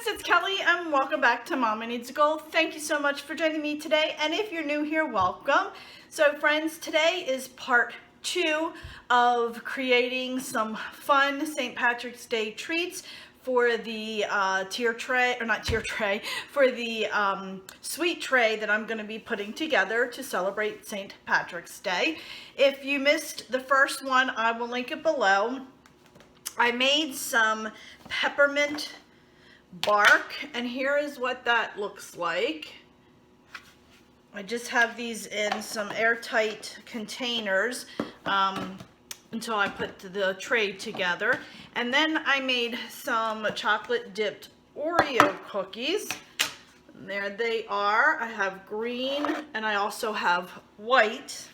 friends, it's Kelly and welcome back to Mama Needs a Goal. Thank you so much for joining me today, and if you're new here, welcome. So friends, today is part 2 of creating some fun St. Patrick's Day treats for the for the sweet tray that I'm going to be putting together to celebrate St. Patrick's Day. If you missed the first one, I will link it below. I made some peppermint bark, and here is what that looks like. I just have these in some airtight containers until I put the tray together. And then I made some chocolate dipped Oreo cookies. And there they are. I have green and I also have white.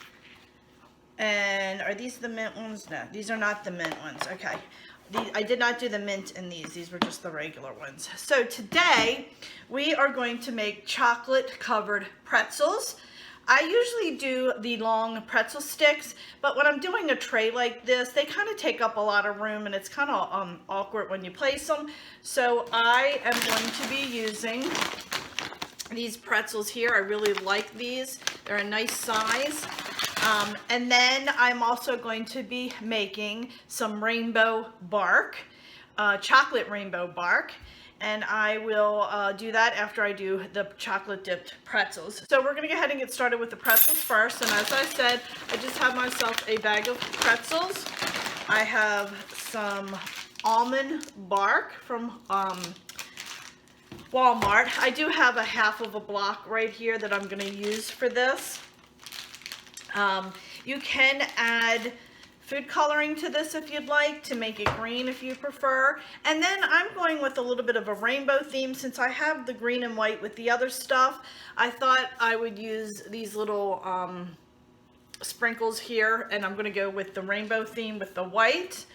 And are these the mint ones? No, these are not the mint ones. Okay. I did not do the mint in these. These were just the regular ones. So today we are going to make chocolate covered pretzels. I usually do the long pretzel sticks, but when I'm doing a tray like this, they kind of take up a lot of room and it's kind of awkward when you place them. So I am going to be using these pretzels here. I really like these. They're a nice size. And then I'm also going to be making some rainbow bark, chocolate rainbow bark, and I will do that after I do the chocolate dipped pretzels. So we're going to go ahead and get started with the pretzels first, and as I said, I just have myself a bag of pretzels. I have some almond bark from Walmart. I do have a half of a block right here that I'm going to use for this. You can add food coloring to this if you'd like, to make it green if you prefer. And then I'm going with a little bit of a rainbow theme. Since I have the green and white with the other stuff, I thought I would use these little sprinkles here, and I'm going to go with the rainbow theme with the white.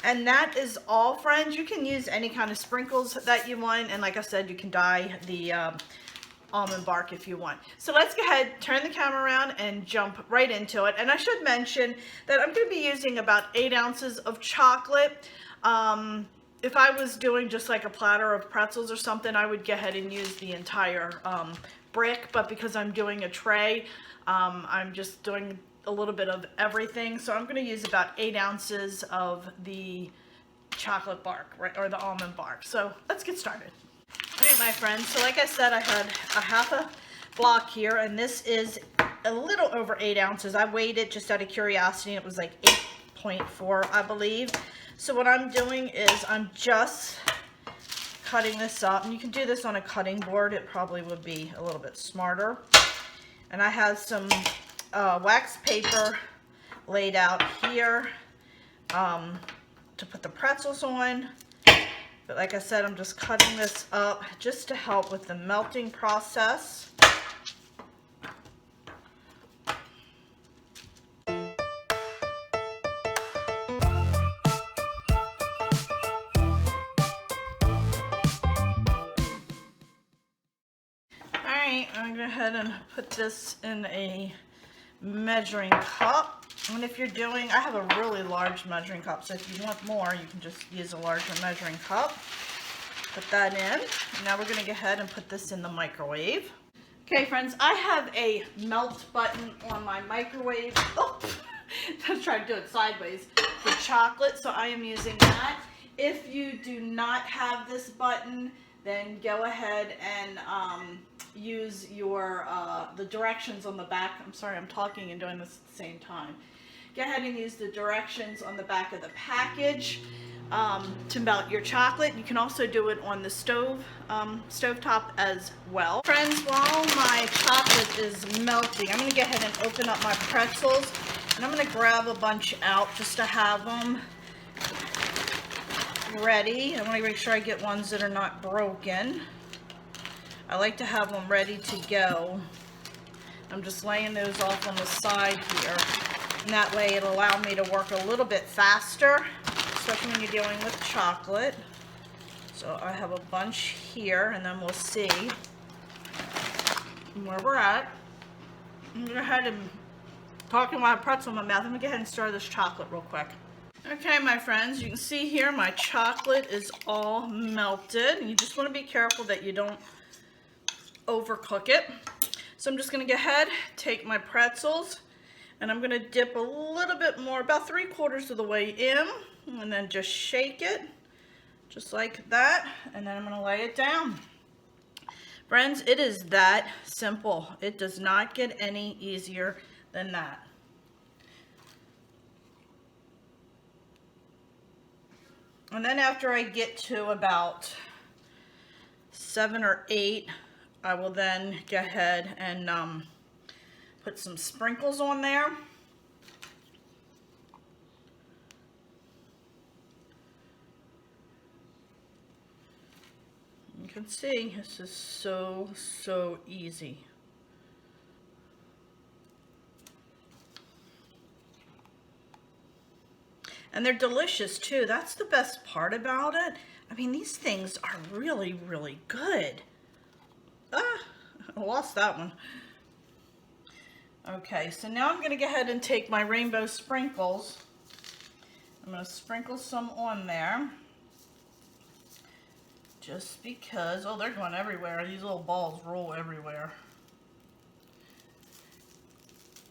And that is all, friends. You can use any kind of sprinkles that you want, and like I said, you can dye the almond bark if you want. So let's go ahead, turn the camera around and jump right into it. And I should mention that I'm going to be using about 8 ounces of chocolate. If I was doing just like a platter of pretzels or something, I would go ahead and use the entire brick, but because I'm doing a tray, I'm just doing a little bit of everything. So I'm going to use about 8 ounces of the chocolate bark, right, or the almond bark. So let's get started. All right, my friends, so like I said, I had a half a block here, and this is a little over 8 ounces. I weighed it just out of curiosity, and it was like 8.4, I believe. So what I'm doing is I'm just cutting this up, and you can do this on a cutting board. It probably would be a little bit smarter. And I have some wax paper laid out here to put the pretzels on. But like I said, I'm just cutting this up just to help with the melting process. Alright, I'm going to go ahead and put this in a measuring cup. And if you're doing, I have a really large measuring cup, so if you want more, you can just use a larger measuring cup. Put that in. Now we're going to go ahead and put this in the microwave. Okay, friends, I have a melt button on my microwave. Oh, let's try to do it sideways for chocolate, so I am using that. If you do not have this button, then go ahead and use your the directions on the back. I'm sorry, I'm talking and doing this at the same time. Go ahead and use the directions on the back of the package to melt your chocolate. You can also do it on the stovetop as well. Friends, while my chocolate is melting, I'm going to go ahead and open up my pretzels, and I'm going to grab a bunch out just to have them ready. I want to make sure I get ones that are not broken. I like to have them ready to go. I'm just laying those off on the side here. And that way it'll allow me to work a little bit faster, especially when you're dealing with chocolate. So I have a bunch here, and then we'll see where we're at. I'm going to go ahead and talking while I have pretzel in my mouth. I'm going to go ahead and stir this chocolate real quick. Okay, my friends, you can see here my chocolate is all melted. You just want to be careful that you don't overcook it. So I'm just going to go ahead, take my pretzels, and I'm going to dip a little bit more, about 3/4 of the way in, and then just shake it, just like that, and then I'm going to lay it down. Friends, it is that simple. It does not get any easier than that. And then after I get to about 7 or 8, I will then go ahead and put some sprinkles on there. You can see this is so easy. And they're delicious too. That's the best part about it. I mean, these things are really good. Ah, I lost that one. Okay, so now I'm going to go ahead and take my rainbow sprinkles. I'm going to sprinkle some on there. Just because, oh, they're going everywhere. These little balls roll everywhere.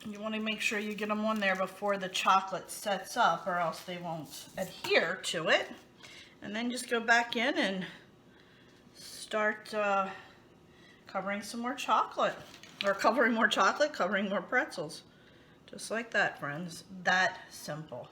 You want to make sure you get them on there before the chocolate sets up, or else they won't adhere to it. And then just go back in and start covering some more chocolate. Or covering more chocolate, covering more pretzels. Just like that, friends. That simple.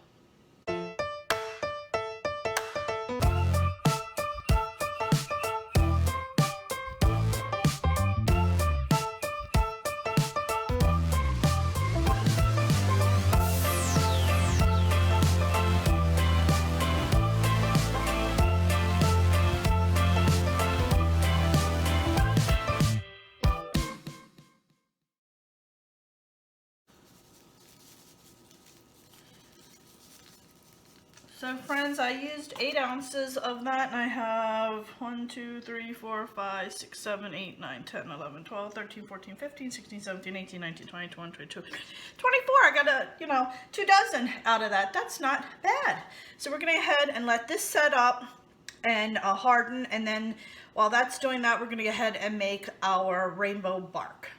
So friends, I used 8 ounces of that, and I have 1, 2, 3, 4, 5, 6, 7, 8, 9, 10, 11, 12, 13, 14, 15, 16, 17, 18, 19, 20, 21, 22, 24. I got 2 dozen out of that. That's not bad. So we're going to go ahead and let this set up and harden, and then while that's doing that, we're going to go ahead and make our rainbow bark.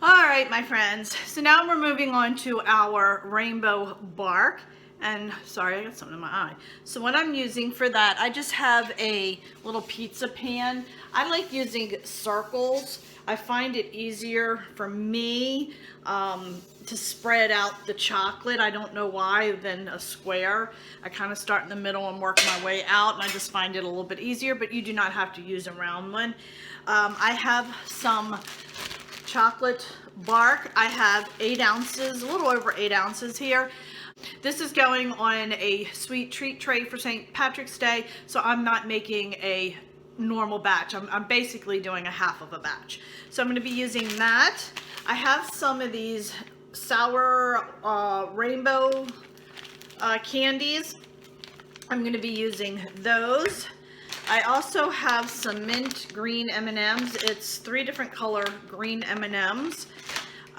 All right, my friends. So now we're moving on to our rainbow bark. And sorry, I got something in my eye. So what I'm using for that, I just have a little pizza pan. I like using circles. I find it easier for me to spread out the chocolate. I don't know why, than a square. I kind of start in the middle and work my way out, and I just find it a little bit easier, but you do not have to use a round one. I have some chocolate bark. I have 8 ounces, a little over 8 ounces here. This is going on a sweet treat tray for St. Patrick's Day, so I'm not making a normal batch. I'm basically doing a half of a batch. So I'm going to be using that. I have some of these sour rainbow candies. I'm going to be using those. I also have some mint green M&Ms. It's 3 different color green M&Ms.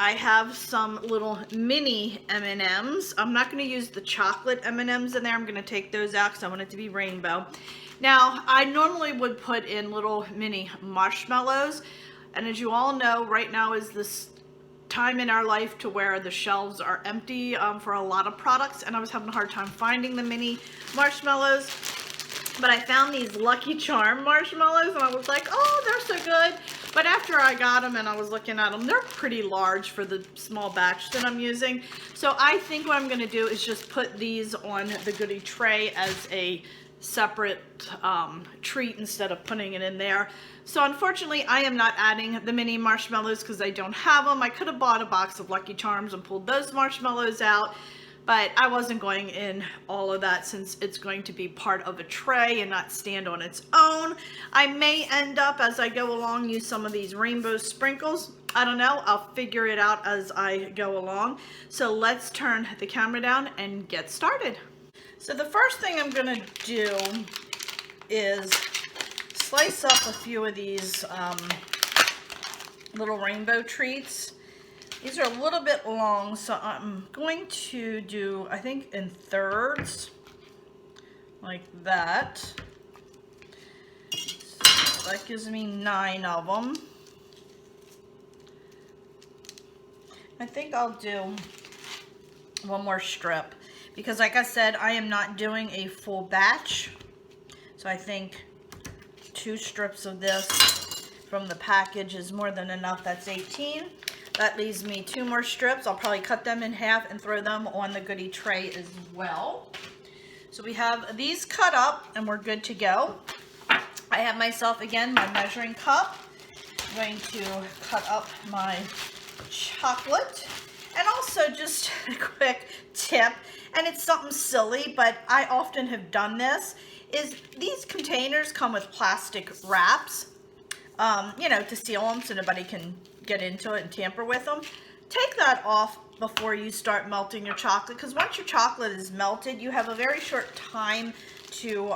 I have some little mini M&Ms. I'm not going to use the chocolate M&Ms in there. I'm going to take those out because I want it to be rainbow. Now, I normally would put in little mini marshmallows. And as you all know, right now is this time in our life to where the shelves are empty for a lot of products. And I was having a hard time finding the mini marshmallows. But I found these Lucky Charm marshmallows, and I was like, oh, they're so good. But after I got them and I was looking at them, they're pretty large for the small batch that I'm using. So I think what I'm going to do is just put these on the goodie tray as a separate treat instead of putting it in there. So unfortunately, I am not adding the mini marshmallows because I don't have them. I could have bought a box of Lucky Charms and pulled those marshmallows out. But I wasn't going in all of that since it's going to be part of a tray and not stand on its own. I may end up, as I go along, use some of these rainbow sprinkles. I don't know. I'll figure it out as I go along. So let's turn the camera down and get started. So the first thing I'm going to do is slice up a few of these little rainbow treats. These are a little bit long, so I'm going to do, I think, in thirds, like that. So that gives me 9 of them. I think I'll do one more strip because, like I said, I am not doing a full batch. So I think 2 strips of this from the package is more than enough. That's 18. That leaves me 2 more strips. I'll probably cut them in half and throw them on the goodie tray as well. So we have these cut up and we're good to go. I have myself, again, my measuring cup. I'm going to cut up my chocolate. And also, just a quick tip, and it's something silly, but I often have done this, is these containers come with plastic wraps, you know, to seal them so nobody can get into it and tamper with them. Take that off before you start melting your chocolate, because once your chocolate is melted, you have a very short time to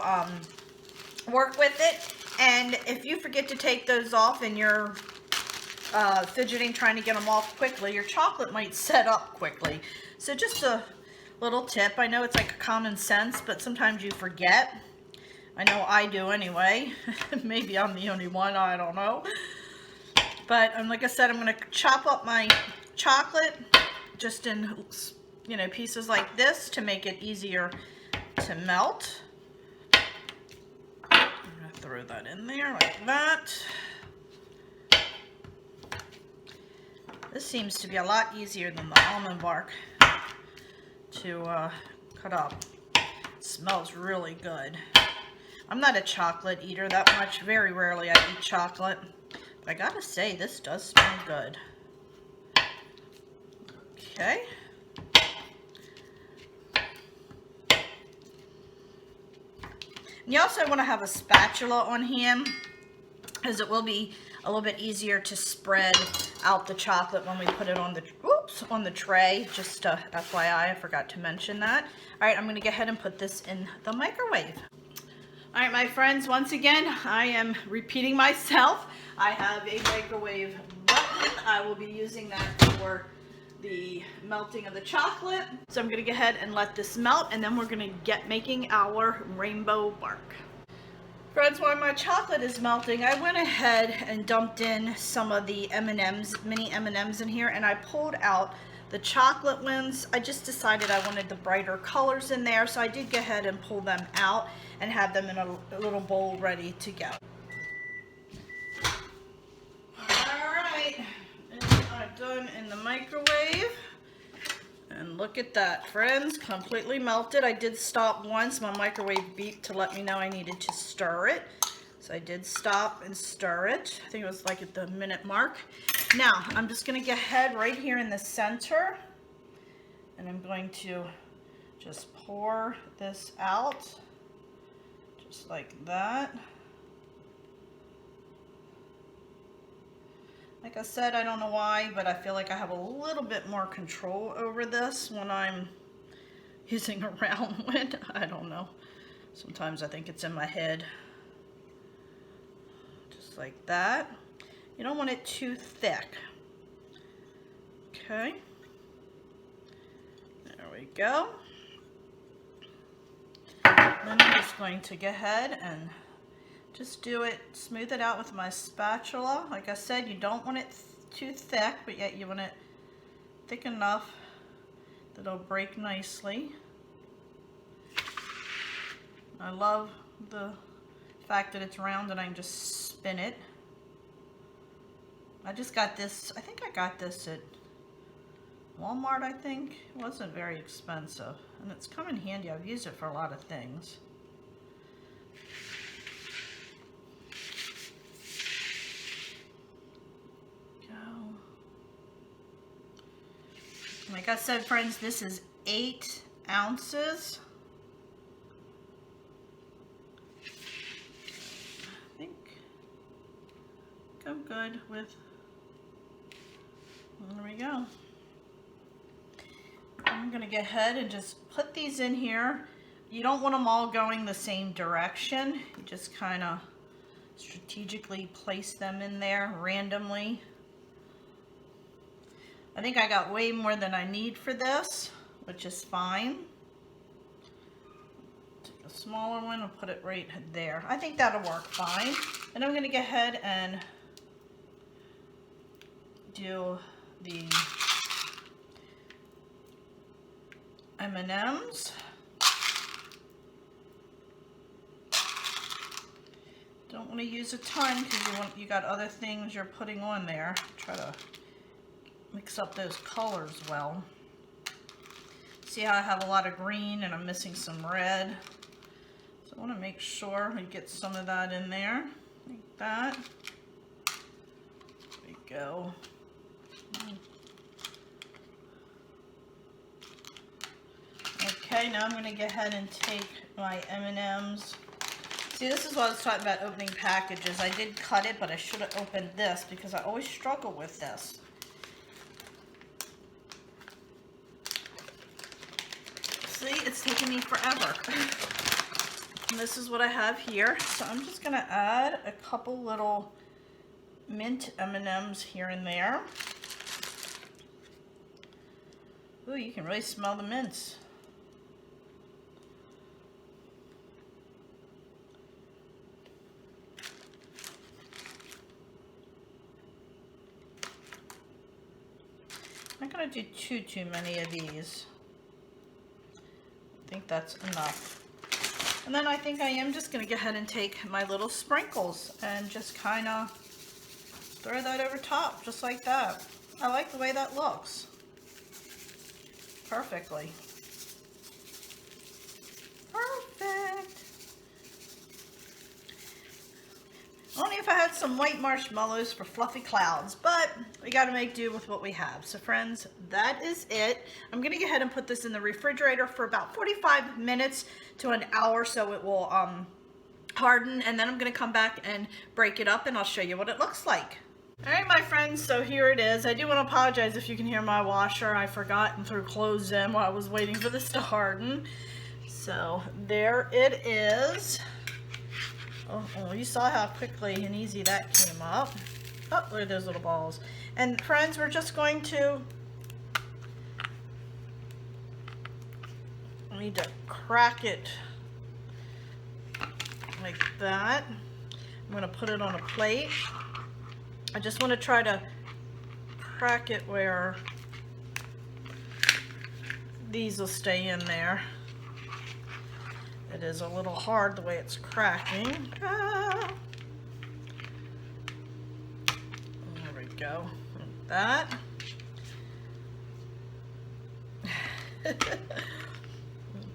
work with it. And if you forget to take those off and you're fidgeting trying to get them off quickly, your chocolate might set up quickly. So just a little tip. I know it's like common sense, but sometimes you forget. I know I do anyway. Maybe I'm the only one, I don't know. But like I said, I'm going to chop up my chocolate just in, you know, pieces like this to make it easier to melt. I'm going to throw that in there like that. This seems to be a lot easier than the almond bark to cut up. It smells really good. I'm not a chocolate eater that much. Very rarely I eat chocolate. But I gotta say, this does smell good. Okay. And you also want to have a spatula on hand, because it will be a little bit easier to spread out the chocolate when we put it on the on the tray. Just FYI, I forgot to mention that. All right, I'm going to go ahead and put this in the microwave. All right, my friends, once again, I am repeating myself. I have a microwave button. I will be using that for the melting of the chocolate. So I'm going to go ahead and let this melt, and then we're going to get making our rainbow bark. Friends, while my chocolate is melting, I went ahead and dumped in some of the M&Ms, mini M&Ms in here, and I pulled out the chocolate ones. I just decided I wanted the brighter colors in there, so I did go ahead and pull them out and have them in a little bowl ready to go. Alright, I'm done in the microwave. And look at that, friends, completely melted. I did stop once. My microwave beeped to let me know I needed to stir it. So I did stop and stir it. I think it was like at the minute mark. Now, I'm just going to go ahead right here in the center. And I'm going to just pour this out. Just like that. Like I said, I don't know why, but I feel like I have a little bit more control over this when I'm using a round one. I don't know. Sometimes I think it's in my head. Just like that. You don't want it too thick. Okay. There we go. Then I'm just going to go ahead and just do it, smooth it out with my spatula. Like I said, you don't want it too thick, but yet you want it thick enough that it'll break nicely. I love the fact that it's round and I can just spin it. I just got this, I think I got this at Walmart, I think. It wasn't very expensive, and it's come in handy. I've used it for a lot of things. Like I said, friends, this is 8 ounces. I think I'm good with, there we go. I'm going to go ahead and just put these in here. You don't want them all going the same direction. You just kind of strategically place them in there randomly. I think I got way more than I need for this, which is fine. Take a smaller one and put it right there. I think that'll work fine. And I'm going to go ahead and do the M&Ms. Don't want to use a ton because you got other things you're putting on there. Try to mix up those colors well. See how I have a lot of green and I'm missing some red. So I want to make sure I get some of that in there, like that. There we go. Okay, now I'm going to go ahead and take my M&Ms. See, this is what I was talking about opening packages. I did cut it, but I should have opened this because I always struggle with this. See, it's taking me forever. And this is what I have here. So I'm just going to add a couple little mint M&Ms here and there. Ooh, you can really smell the mints. I'm not going to do too many of these. I think that's enough. And then I think I am just going to go ahead and take my little sprinkles and just kind of throw that over top, just like that. I like the way that looks. Perfectly. Perfect. Only if I had some white marshmallows for fluffy clouds, but we got to make do with what we have. So friends, that is it. I'm going to go ahead and put this in the refrigerator for about 45 minutes to an hour so it will harden, and then I'm going to come back and break it up and I'll show you what it looks like. Alright my friends, so here it is. I do want to apologize if you can hear my washer. I forgot and threw clothes in while I was waiting for this to harden. So there it is. Oh, you saw how quickly and easy that came up. Oh, look at those little balls. And friends, we're just going to, I need to crack it like that. I'm going to put it on a plate. I just want to try to crack it where these will stay in there. It is a little hard the way it's cracking. Ah. There we go. Like that.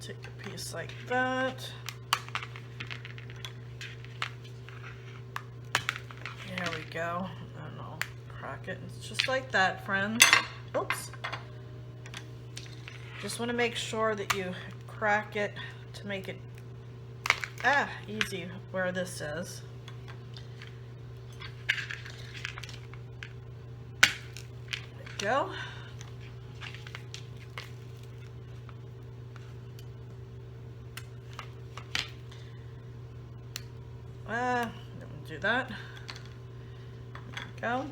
Take a piece like that. There we go. And I'll crack it. It's just like that, friends. Oops. Just want to make sure that you crack it to make it easy where this is. There we go. Don't do that. There we go.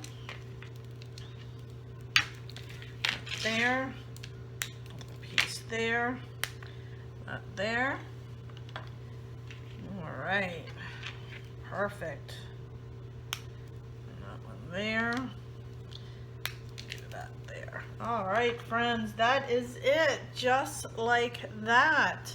There. A piece there. That there. All right. Perfect. And that one there. Do that there. All right, friends. That is it. Just like that.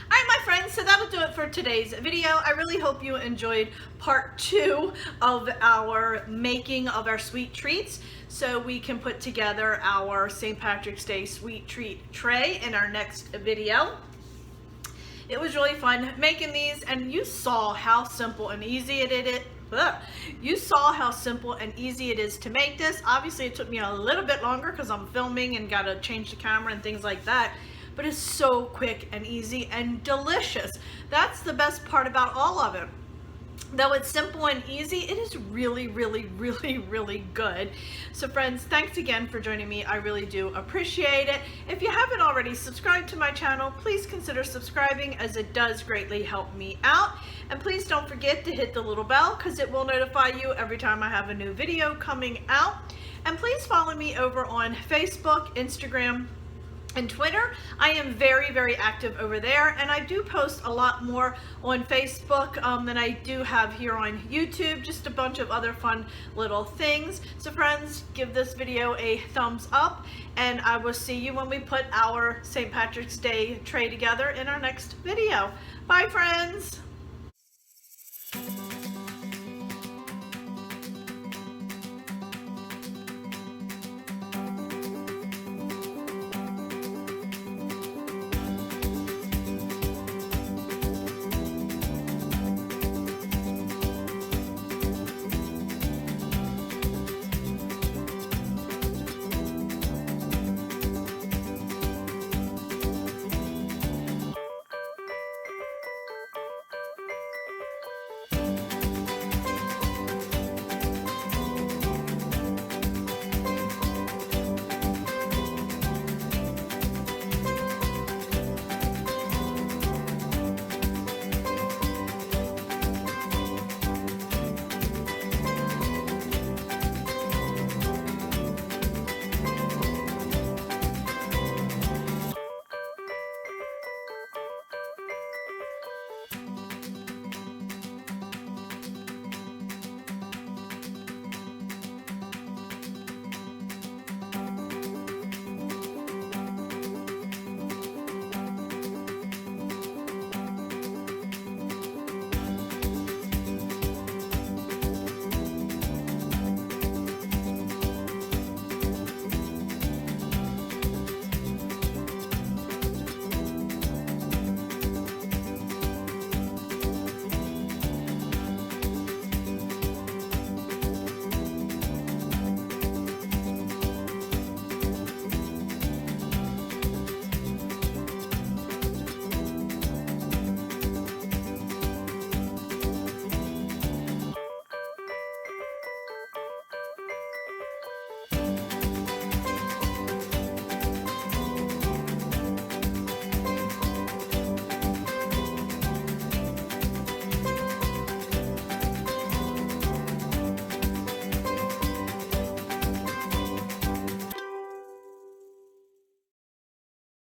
Alright my friends, so that'll do it for today's video. I really hope you enjoyed part 2 of our making of our sweet treats, so we can put together our St. Patrick's Day sweet treat tray in our next video. It was really fun making these, and you saw how simple and easy it is. You saw how simple and easy it is to make this. Obviously it took me a little bit longer because I'm filming and got to change the camera and things like that. But it's so quick and easy and delicious. That's the best part about all of it. Though it's simple and easy, it is really, really, really, really good. So friends, thanks again for joining me. I really do appreciate it. If you haven't already subscribed to my channel, please consider subscribing, as it does greatly help me out. And please don't forget to hit the little bell, because it will notify you every time I have a new video coming out. And please follow me over on Facebook, Instagram, and Twitter. I am very, very active over there, and I do post a lot more on Facebook than I do have here on YouTube, just a bunch of other fun little things. So friends, give this video a thumbs up, and I will see you when we put our St. Patrick's Day tray together in our next video. Bye friends!